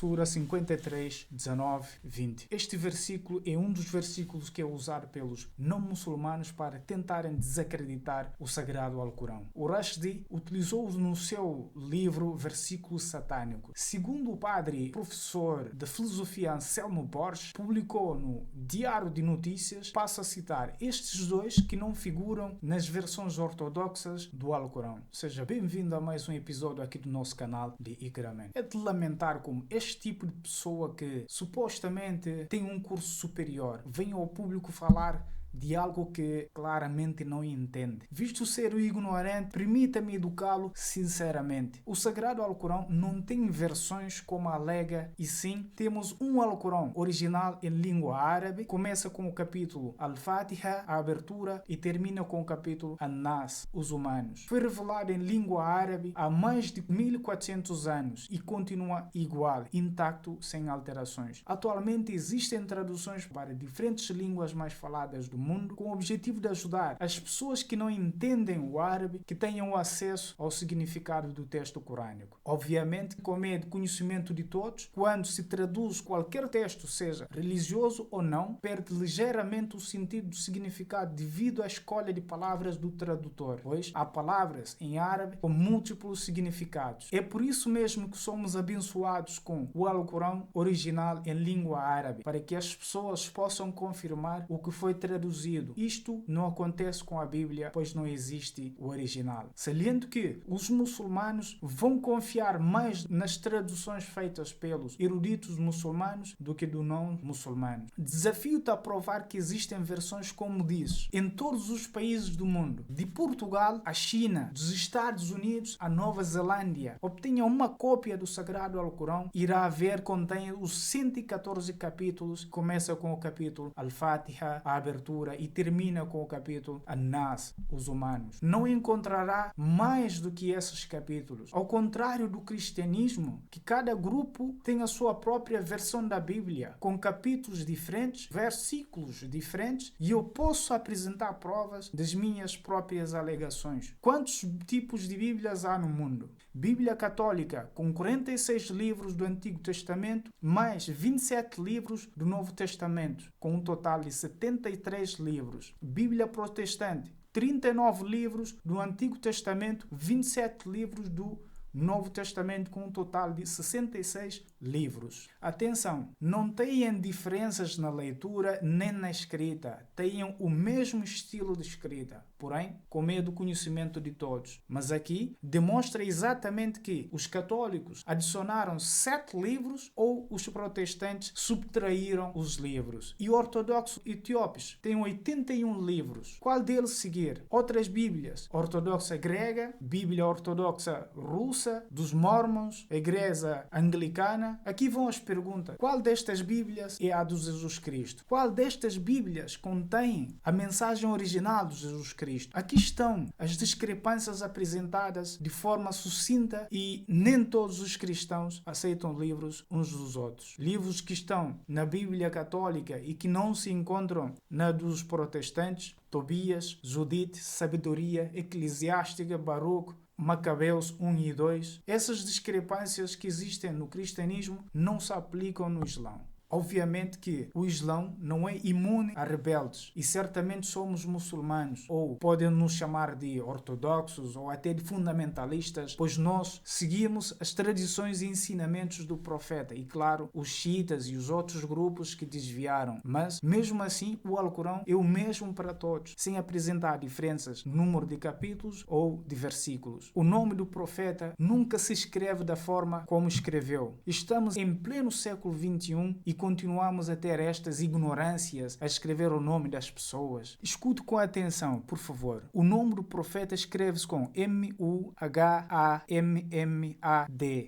Sura 53, 19, 20. Este versículo é um dos versículos que é usado pelos não-muçulmanos para tentarem desacreditar o sagrado Alcorão. O Rushdie utilizou-o no seu livro Versículo Satânico. Segundo o padre professor de filosofia Anselmo Borges, publicou no Diário de Notícias, passo a citar, estes dois que não figuram nas versões ortodoxas do Alcorão. Seja bem-vindo a mais um episódio aqui do nosso canal de Ikraman. É de lamentar como este tipo de pessoa que supostamente tem um curso superior vem ao público falar de algo que claramente não entende. Visto ser o ignorante, permita-me educá-lo sinceramente. O Sagrado Alcorão não tem versões como alega, e sim, temos um Alcorão original em língua árabe, começa com o capítulo Al-Fatiha, a abertura, e termina com o capítulo An-Nas, os humanos. Foi revelado em língua árabe há mais de 1400 anos e continua igual, intacto, sem alterações. Atualmente existem traduções para diferentes línguas mais faladas do mundo, com o objetivo de ajudar as pessoas que não entendem o árabe que tenham acesso ao significado do texto corânico. Obviamente, como é de conhecimento de todos, quando se traduz qualquer texto, seja religioso ou não, perde ligeiramente o sentido do significado devido à escolha de palavras do tradutor, pois há palavras em árabe com múltiplos significados. É por isso mesmo que somos abençoados com o Alcorão original em língua árabe, para que as pessoas possam confirmar o que foi traduzido. Isto não acontece com a Bíblia, pois não existe o original. Saliento que os muçulmanos vão confiar mais nas traduções feitas pelos eruditos muçulmanos do que do não muçulmano. Desafio-te a provar que existem versões como diz, em todos os países do mundo, de Portugal à China, dos Estados Unidos à Nova Zelândia. Obtenha uma cópia do Sagrado Alcorão, irá ver, contém os 114 capítulos, começa com o capítulo Al-Fatiha, a abertura, e termina com o capítulo An-Nas, os humanos. Não encontrará mais do que esses capítulos. Ao contrário do cristianismo, que cada grupo tem a sua própria versão da Bíblia, com capítulos diferentes, versículos diferentes, e eu posso apresentar provas das minhas próprias alegações. Quantos tipos de Bíblias há no mundo? Bíblia Católica, com 46 livros do Antigo Testamento, mais 27 livros do Novo Testamento, com um total de 73 livros. Bíblia Protestante, 39 livros do Antigo Testamento, 27 livros do Novo Testamento, com um total de 66 livros. Atenção, não tenham diferenças na leitura nem na escrita, tenham o mesmo estilo de escrita, porém, com medo do conhecimento de todos. Mas aqui demonstra exatamente que os católicos adicionaram 7 livros ou os protestantes subtraíram os livros. E ortodoxos etíopes têm 81 livros. Qual deles seguir? Outras Bíblias, ortodoxa grega, Bíblia ortodoxa russa, dos mormons, a igreja anglicana. Aqui vão as perguntas. Qual destas Bíblias é a de Jesus Cristo? Qual destas Bíblias contém a mensagem original de Jesus Cristo? Aqui estão as discrepâncias apresentadas de forma sucinta, e nem todos os cristãos aceitam livros uns dos outros. Livros que estão na Bíblia Católica e que não se encontram na dos protestantes, Tobias, Judite, Sabedoria, Eclesiástica, Baruco, Macabeus 1 e 2. Essas discrepâncias que existem no cristianismo não se aplicam no Islão. Obviamente que o Islão não é imune a rebeldes, e certamente somos muçulmanos, ou podem nos chamar de ortodoxos ou até de fundamentalistas, pois nós seguimos as tradições e ensinamentos do profeta, e claro, os xiitas e os outros grupos que desviaram. Mas, mesmo assim, o Alcorão é o mesmo para todos, sem apresentar diferenças no número de capítulos ou de versículos. O nome do profeta nunca se escreve da forma como escreveu. Estamos em pleno século XXI e continuamos a ter estas ignorâncias a escrever o nome das pessoas. Escute com atenção, por favor. O nome do profeta escreve-se com M-U-H-A-M-M-A-D,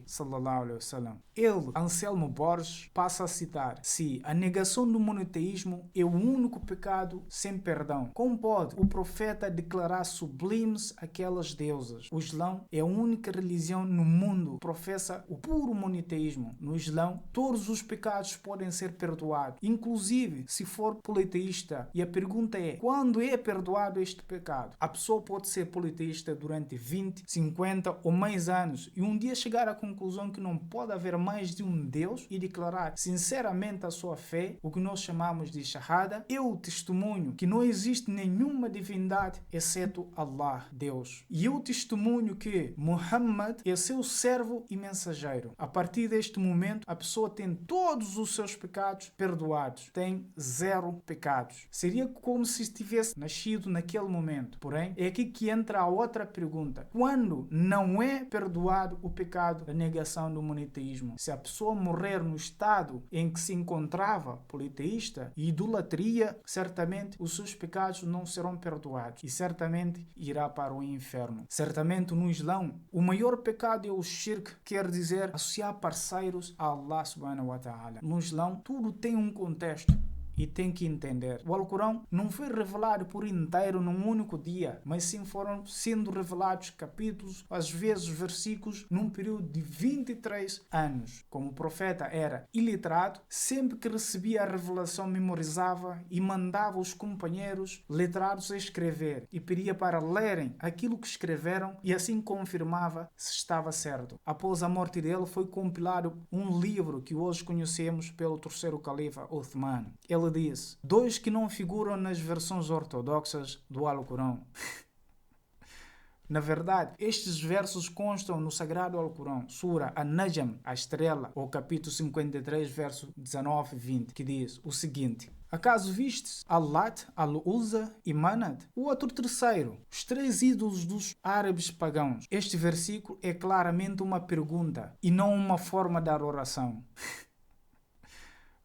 sallallahu alaihi wasallam. Ele, Anselmo Borges, passa a citar: se a negação do monoteísmo é o único pecado sem perdão, como pode o profeta declarar sublimes aquelas deusas? O Islão é a única religião no mundo que professa o puro monoteísmo. No Islão, todos os pecados podem podem ser perdoados, inclusive se for politeísta. E a pergunta é, quando é perdoado este pecado? A pessoa pode ser politeísta durante 20, 50 ou mais anos e um dia chegar à conclusão que não pode haver mais de um Deus e declarar sinceramente a sua fé, o que nós chamamos de Shahada. Eu testemunho que não existe nenhuma divindade exceto Allah, Deus. E eu testemunho que Muhammad é seu servo e mensageiro. A partir deste momento, a pessoa tem todos os seus pecados perdoados. Tem 0 pecados. Seria como se tivesse nascido naquele momento. Porém, é aqui que entra a outra pergunta. Quando não é perdoado o pecado da negação do monoteísmo? Se a pessoa morrer no estado em que se encontrava politeísta e idolatria, certamente os seus pecados não serão perdoados e certamente irá para o inferno. Certamente no Islão, o maior pecado é o shirk, quer dizer associar parceiros a Allah subhanahu wa ta'ala. No Islão, tudo tem um contexto. E tem que entender. O Alcorão não foi revelado por inteiro num único dia, mas sim foram sendo revelados capítulos, às vezes versículos, num período de 23 anos. Como o profeta era iliterado, sempre que recebia a revelação memorizava e mandava os companheiros letrados a escrever e pedia para lerem aquilo que escreveram e assim confirmava se estava certo. Após a morte dele foi compilado um livro que hoje conhecemos pelo terceiro califa Uthman. Ele diz, 2 que não figuram nas versões ortodoxas do Alcorão. Na verdade, estes versos constam no Sagrado Alcorão, Sura An-Najm, a estrela, ou capítulo 53, verso 19 e 20, que diz o seguinte: acaso vistes Al-Lat, Al-Uzza e Manat? O outro terceiro, os 3 ídolos dos árabes pagãos. Este versículo é claramente uma pergunta e não uma forma de oração.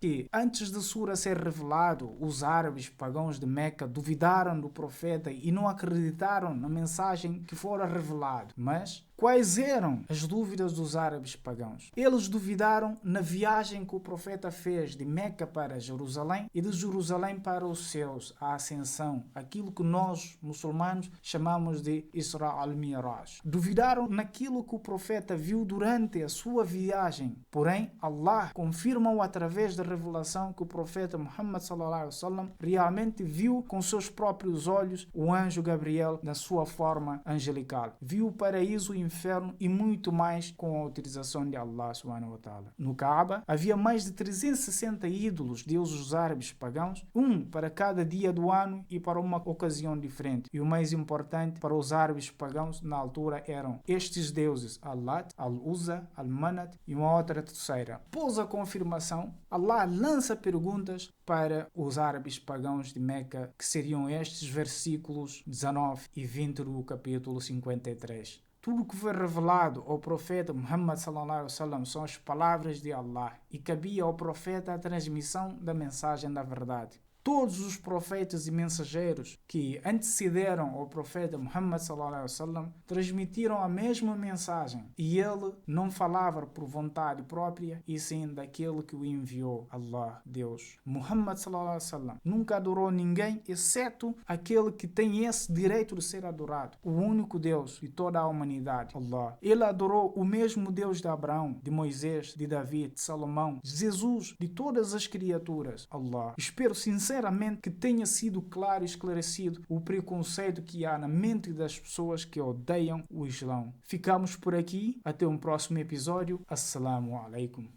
Que antes da sura ser revelado, os árabes pagãos de Meca duvidaram do profeta e não acreditaram na mensagem que fora revelado. Mas quais eram as dúvidas dos árabes pagãos? Eles duvidaram na viagem que o profeta fez de Meca para Jerusalém e de Jerusalém para os céus, a ascensão, aquilo que nós, muçulmanos, chamamos de Isra al-Miraj. Duvidaram naquilo que o profeta viu durante a sua viagem. Porém, Allah confirma-o através da revelação que o profeta Muhammad sallallahu alaihi wasallam realmente viu com seus próprios olhos o anjo Gabriel na sua forma angelical. Viu o paraíso, o inferno e muito mais com a utilização de Allah subhanahu wa ta'ala. No Kaaba havia mais de 360 ídolos, deuses árabes pagãos, um para cada dia do ano e para uma ocasião diferente. E o mais importante para os árabes pagãos na altura eram estes deuses, Al-Lat, Al-Uzza, Al-Manat e uma outra terceira. Após a confirmação, Allah lança perguntas para os árabes pagãos de Meca, que seriam estes versículos 19 e 20 do capítulo 53. Tudo que foi revelado ao profeta Muhammad sallallahu alaihi wasallam são as palavras de Allah e cabia ao profeta a transmissão da mensagem da verdade. Todos os profetas e mensageiros que antecederam ao profeta Muhammad sallallahu alaihi wasallam transmitiram a mesma mensagem e ele não falava por vontade própria e sim daquele que o enviou, Allah, Deus. Muhammad sallallahu alaihi wasallam nunca adorou ninguém exceto aquele que tem esse direito de ser adorado, o único Deus de toda a humanidade, Allah. Ele adorou o mesmo Deus de Abraão, de Moisés, de Davi, de Salomão, de Jesus, de todas as criaturas, Allah. Espero sinceramente que tenha sido claro e esclarecido o preconceito que há na mente das pessoas que odeiam o Islão. Ficamos por aqui. Até um próximo episódio. Assalamu alaikum.